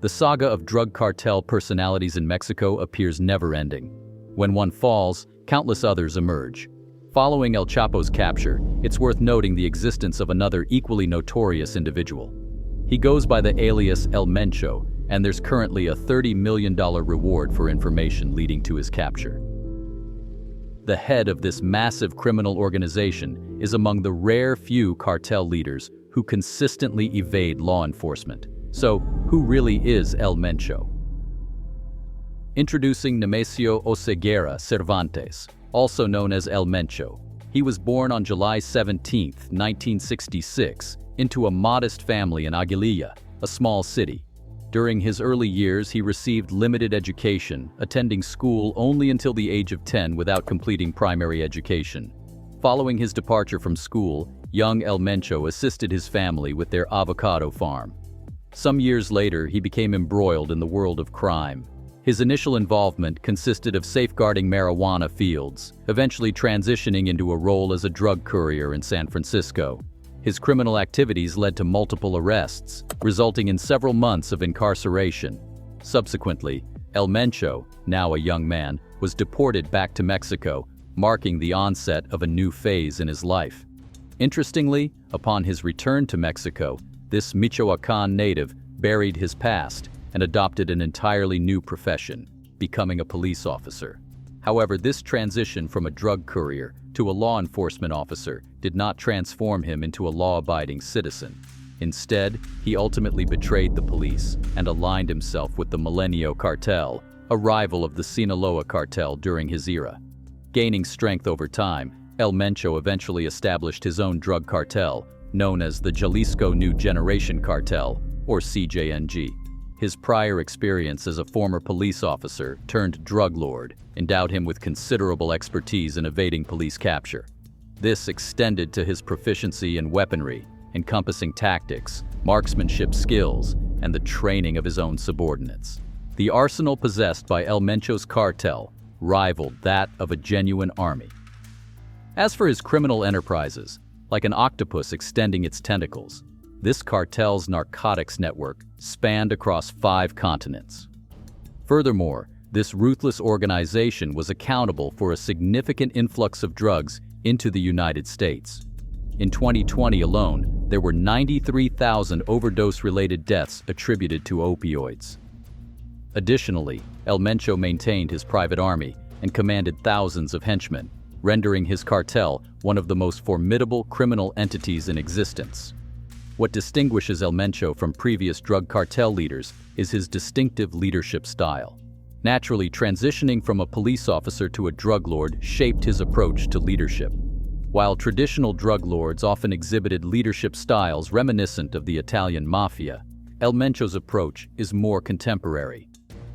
The saga of drug cartel personalities in Mexico appears never-ending. When one falls, countless others emerge. Following El Chapo's capture, it's worth noting the existence of another equally notorious individual. He goes by the alias El Mencho, and there's currently a $30 million reward for information leading to his capture. The head of this massive criminal organization is among the rare few cartel leaders who consistently evade law enforcement. So, who really is El Mencho? Introducing Nemesio Cervantes, also known as El Mencho. He was born on July 17, 1966, into a modest family in Aguililla, a small city. During his early years, he received limited education, attending school only until the age of 10 without completing primary education. Following his departure from school, young El Mencho assisted his family with their avocado farm. Some years later, he became embroiled in the world of crime. His initial involvement consisted of safeguarding marijuana fields, eventually transitioning into a role as a drug courier in San Francisco. His criminal activities led to multiple arrests, resulting in several months of incarceration. Subsequently, El Mencho, now a young man, was deported back to Mexico, marking the onset of a new phase in his life. Interestingly, upon his return to Mexico, this Michoacan native buried his past and adopted an entirely new profession, becoming a police officer. However, this transition from a drug courier to a law enforcement officer did not transform him into a law-abiding citizen. Instead, he ultimately betrayed the police and aligned himself with the Mencho cartel, a rival of the Sinaloa cartel during his era. Gaining strength over time, El Mencho eventually established his own drug cartel, known as the Jalisco New Generation Cartel, or CJNG. His prior experience as a former police officer turned drug lord endowed him with considerable expertise in evading police capture. This extended to his proficiency in weaponry, encompassing tactics, marksmanship skills, and the training of his own subordinates. The arsenal possessed by El Mencho's cartel rivaled that of a genuine army. As for his criminal enterprises, like an octopus extending its tentacles, this cartel's narcotics network spanned across 5 continents. Furthermore, this ruthless organization was accountable for a significant influx of drugs into the United States. In 2020 alone, there were 93,000 overdose-related deaths attributed to opioids. Additionally, El Mencho maintained his private army and commanded thousands of henchmen, rendering his cartel one of the most formidable criminal entities in existence. What distinguishes El Mencho from previous drug cartel leaders is his distinctive leadership style. Naturally, transitioning from a police officer to a drug lord shaped his approach to leadership. While traditional drug lords often exhibited leadership styles reminiscent of the Italian mafia, El Mencho's approach is more contemporary.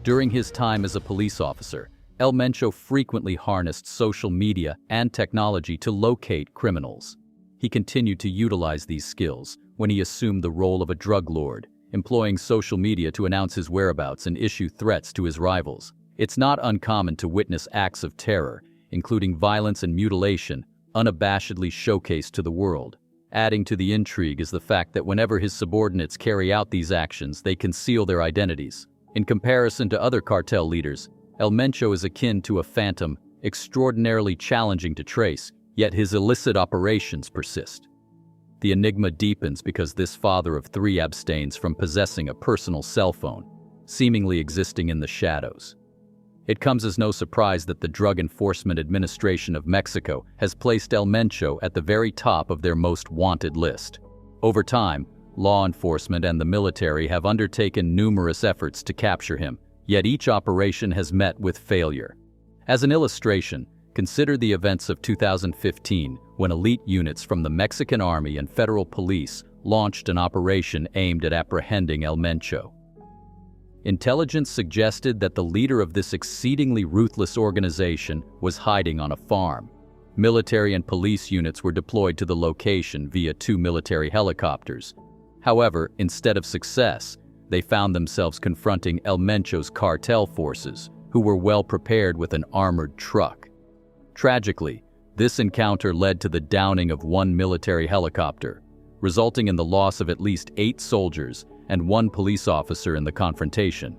During his time as a police officer, El Mencho frequently harnessed social media and technology to locate criminals. He continued to utilize these skills when he assumed the role of a drug lord, employing social media to announce his whereabouts and issue threats to his rivals. It's not uncommon to witness acts of terror, including violence and mutilation, unabashedly showcased to the world. Adding to the intrigue is the fact that whenever his subordinates carry out these actions, they conceal their identities. In comparison to other cartel leaders, El Mencho is akin to a phantom, extraordinarily challenging to trace, yet his illicit operations persist. The enigma deepens because this father of 3 abstains from possessing a personal cell phone, seemingly existing in the shadows. It comes as no surprise that the Drug Enforcement Administration of Mexico has placed El Mencho at the very top of their most wanted list. Over time, law enforcement and the military have undertaken numerous efforts to capture him, yet each operation has met with failure. As an illustration, consider the events of 2015 when elite units from the Mexican Army and federal police launched an operation aimed at apprehending El Mencho. Intelligence suggested that the leader of this exceedingly ruthless organization was hiding on a farm. Military and police units were deployed to the location via 2 military helicopters. However, instead of success, they found themselves confronting El Mencho's cartel forces, who were well prepared with an armored truck. Tragically, this encounter led to the downing of 1 military helicopter, resulting in the loss of at least 8 soldiers and one police officer in the confrontation.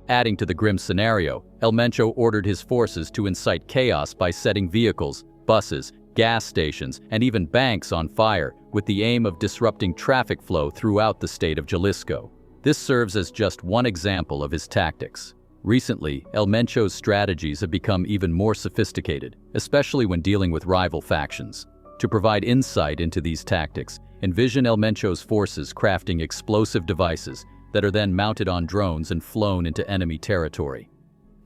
Adding to the grim scenario, El Mencho ordered his forces to incite chaos by setting vehicles, buses, gas stations, and even banks on fire with the aim of disrupting traffic flow throughout the state of Jalisco. This serves as just one example of his tactics. Recently, El Mencho's strategies have become even more sophisticated, especially when dealing with rival factions. To provide insight into these tactics, envision El Mencho's forces crafting explosive devices that are then mounted on drones and flown into enemy territory.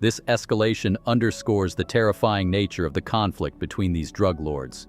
This escalation underscores the terrifying nature of the conflict between these drug lords.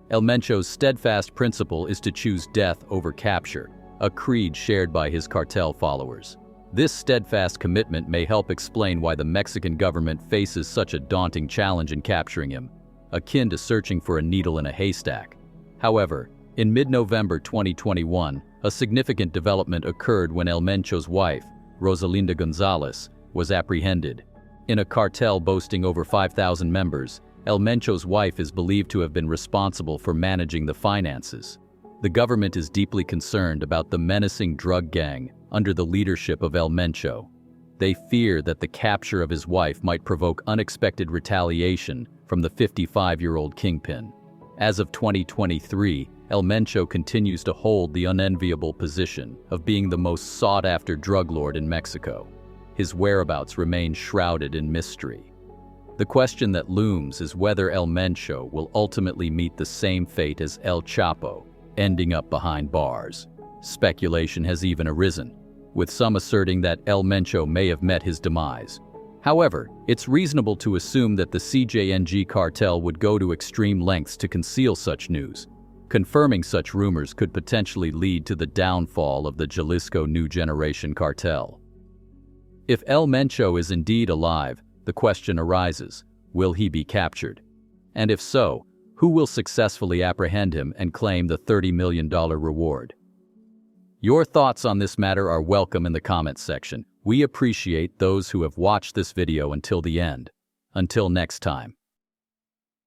El Mencho's steadfast principle is to choose death over capture, a creed shared by his cartel followers. This steadfast commitment may help explain why the Mexican government faces such a daunting challenge in capturing him, akin to searching for a needle in a haystack. However, in mid-November 2021, a significant development occurred when El Mencho's wife, Rosalinda Gonzalez, was apprehended. In a cartel boasting over 5,000 members, El Mencho's wife is believed to have been responsible for managing the finances. The government is deeply concerned about the menacing drug gang under the leadership of El Mencho. They fear that the capture of his wife might provoke unexpected retaliation from the 55-year-old kingpin. As of 2023, El Mencho continues to hold the unenviable position of being the most sought-after drug lord in Mexico. His whereabouts remain shrouded in mystery. The question that looms is whether El Mencho will ultimately meet the same fate as El Chapo, ending up behind bars. Speculation has even arisen, with some asserting that El Mencho may have met his demise. However, it's reasonable to assume that the CJNG cartel would go to extreme lengths to conceal such news. Confirming such rumors could potentially lead to the downfall of the Jalisco New Generation Cartel. If El Mencho is indeed alive, the question arises, will he be captured? And if so, who will successfully apprehend him and claim the $30 million reward? Your thoughts on this matter are welcome in the comments section. We appreciate those who have watched this video until the end. Until next time.